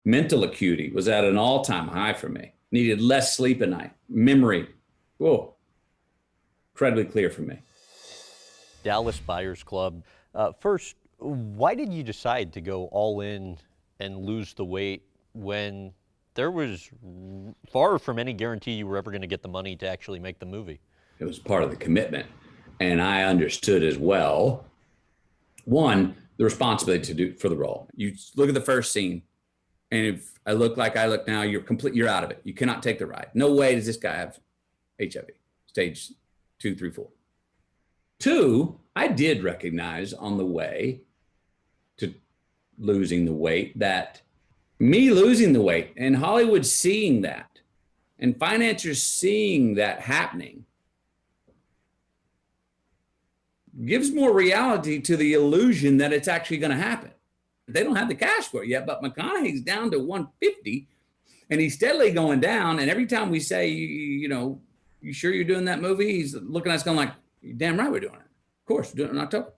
Mental acuity was at an all-time high for me. Needed less sleep at night. Memory, whoa, incredibly clear for me. Dallas Buyers Club. First, why did you decide to go all in and lose the weight when there was far from any guarantee you were ever going to get the money to actually make the movie? It was part of the commitment. And I understood as well, one, the responsibility to do for the role. You look at the first scene, and if I look like I look now, you're out of it. You cannot take the ride. No way does this guy have HIV, stage 2, 3, 4. Two, I did recognize on the way to losing the weight that me losing the weight and Hollywood seeing that and financiers seeing that happening gives more reality to the illusion that it's actually going to happen. They don't have the cash for it yet, but McConaughey's down to 150 and he's steadily going down. And every time we say, you sure you're doing that movie? He's looking at us going like, you're damn right we're doing it. Of course, we're doing it in October.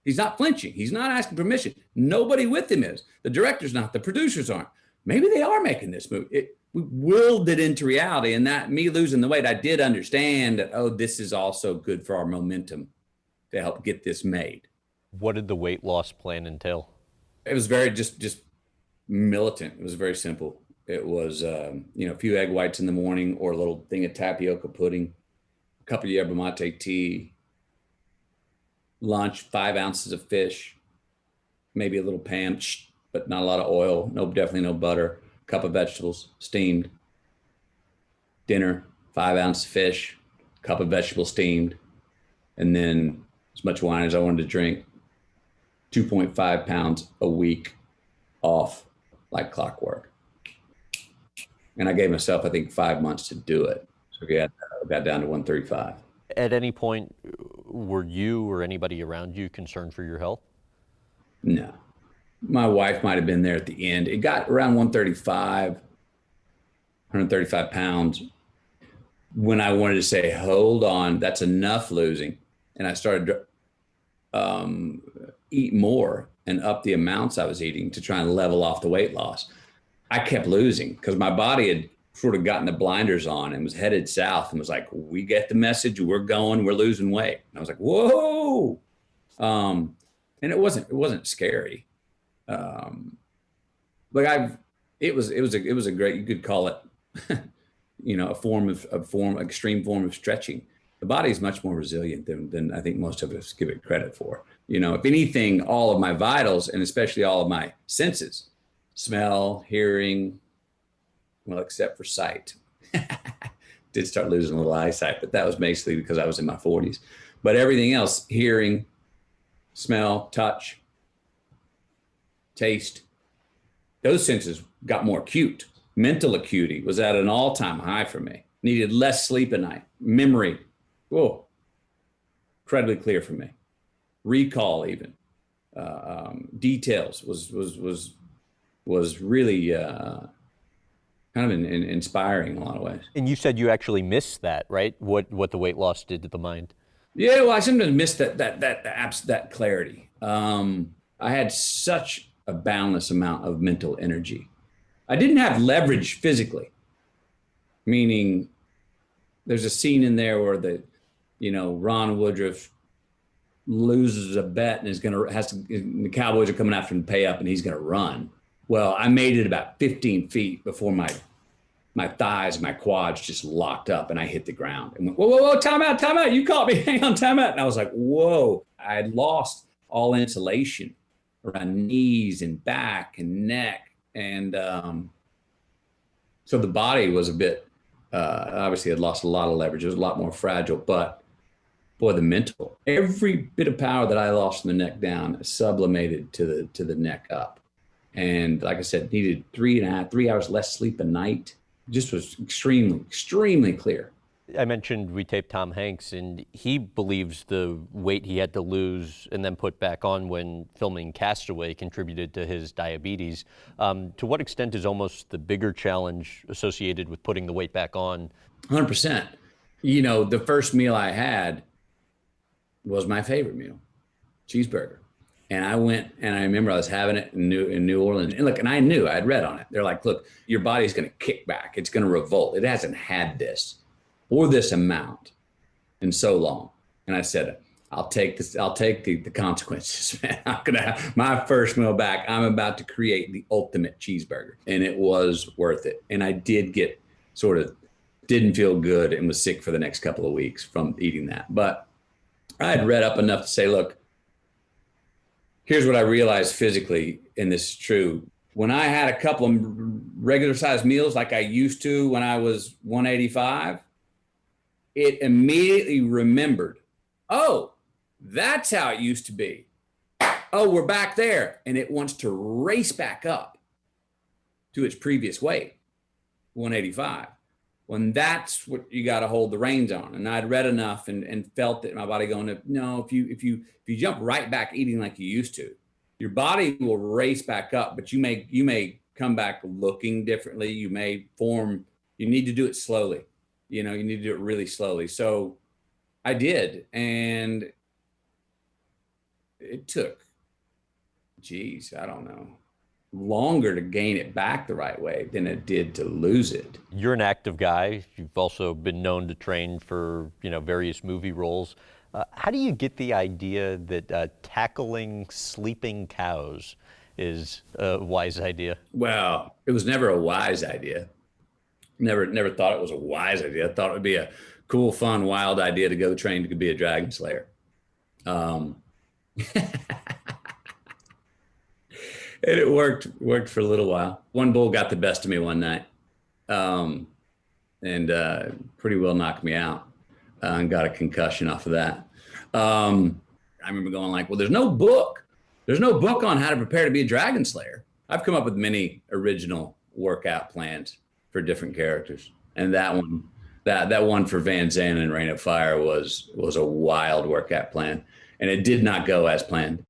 He's not flinching. He's not asking permission. Nobody with him is. The director's not. The producers aren't. Maybe they are making this movie. We willed it into reality. And that me losing the weight, I did understand that, this is also good for our momentum to help get this made. What did the weight loss plan entail? It was very just militant. It was very simple. It was, a few egg whites in the morning or a little thing of tapioca pudding, a cup of yerba mate tea, lunch, 5 ounces of fish, maybe a little pan, but not a lot of oil. Definitely no butter. Cup of vegetables, steamed. Dinner, 5 ounces of fish, cup of vegetables steamed, and then as much wine as I wanted to drink. 2.5 pounds a week off like clockwork. And I gave myself, I think, 5 months to do it. So I got down to 135. At any point, were you or anybody around you concerned for your health? No. My wife might have been there at the end. It got around 135 pounds when I wanted to say, hold on, that's enough losing. And I started to eat more and up the amounts I was eating to try and level off the weight loss. I kept losing because my body had sort of gotten the blinders on and was headed south and was like, we get the message, we're losing weight. And I was like, whoa. And it wasn't scary. It was a great, you could call it, extreme form of stretching. The body is much more resilient than I think most of us give it credit for. If anything, all of my vitals and especially all of my senses, smell, hearing, well, except for sight, did start losing a little eyesight, but that was basically because I was in my 40s. But everything else, hearing, smell, touch, taste, those senses got more acute. Mental acuity was at an all-time high for me. Needed less sleep at night. Memory, whoa, incredibly clear for me. Recall, even details was really kind of inspiring in a lot of ways. And you said you actually missed that, right? What the weight loss did to the mind? Yeah, well, I sometimes missed that clarity. I had such a boundless amount of mental energy. I didn't have leverage physically, meaning there's a scene in there where Ron Woodruff loses a bet and the Cowboys are coming after him to pay up and he's going to run. Well, I made it about 15 feet before my thighs, my quads just locked up and I hit the ground and went, whoa, time out. You caught me, hang on, time out. And I was like, whoa, I had lost all insulation around knees and back and neck. And so the body was a bit, obviously had lost a lot of leverage. It was a lot more fragile, but boy, the mental, every bit of power that I lost from the neck down sublimated to the neck up. And like I said, needed 3 hours less sleep a night. Just was extremely, extremely clear. I mentioned we taped Tom Hanks, and he believes the weight he had to lose and then put back on when filming Castaway contributed to his diabetes. To what extent is almost the bigger challenge associated with putting the weight back on? 100%. The first meal I had was my favorite meal, cheeseburger. And I went, and I remember I was having it in New Orleans. And look, and I knew, I'd read on it. They're like, look, your body's going to kick back. It's going to revolt. It hasn't had this or this amount in so long. And I said, I'll take this. I'll take the consequences, man. I'm going to have my first meal back. I'm about to create the ultimate cheeseburger. And it was worth it. And I did get sort of, didn't feel good and was sick for the next couple of weeks from eating that. But I had read up enough to say, look, here's what I realized physically, and this is true. When I had a couple of regular sized meals like I used to when I was 185, it immediately remembered, oh, that's how it used to be. Oh, we're back there. And it wants to race back up to its previous weight, 185. When that's what you got to hold the reins on. And I'd read enough and felt it in my body going, no, if you jump right back eating like you used to, your body will race back up, but you may come back looking differently. You may form, you need to do it slowly. You need to do it really slowly. So I did. And it took, I don't know, longer to gain it back the right way than it did to lose it. You're an active guy. You've also been known to train for, various movie roles. How do you get the idea that tackling sleeping cows is a wise idea? Well, it was never a wise idea. Never thought it was a wise idea. I thought it would be a cool, fun, wild idea to go train to be a dragon slayer. And it worked for a little while. One bull got the best of me one night, and pretty well knocked me out, and got a concussion off of that. I remember going like, well, there's no book on how to prepare to be a dragon slayer. I've come up with many original workout plans for different characters, and that one for Van Zandt and Reign of Fire was a wild workout plan, and it did not go as planned.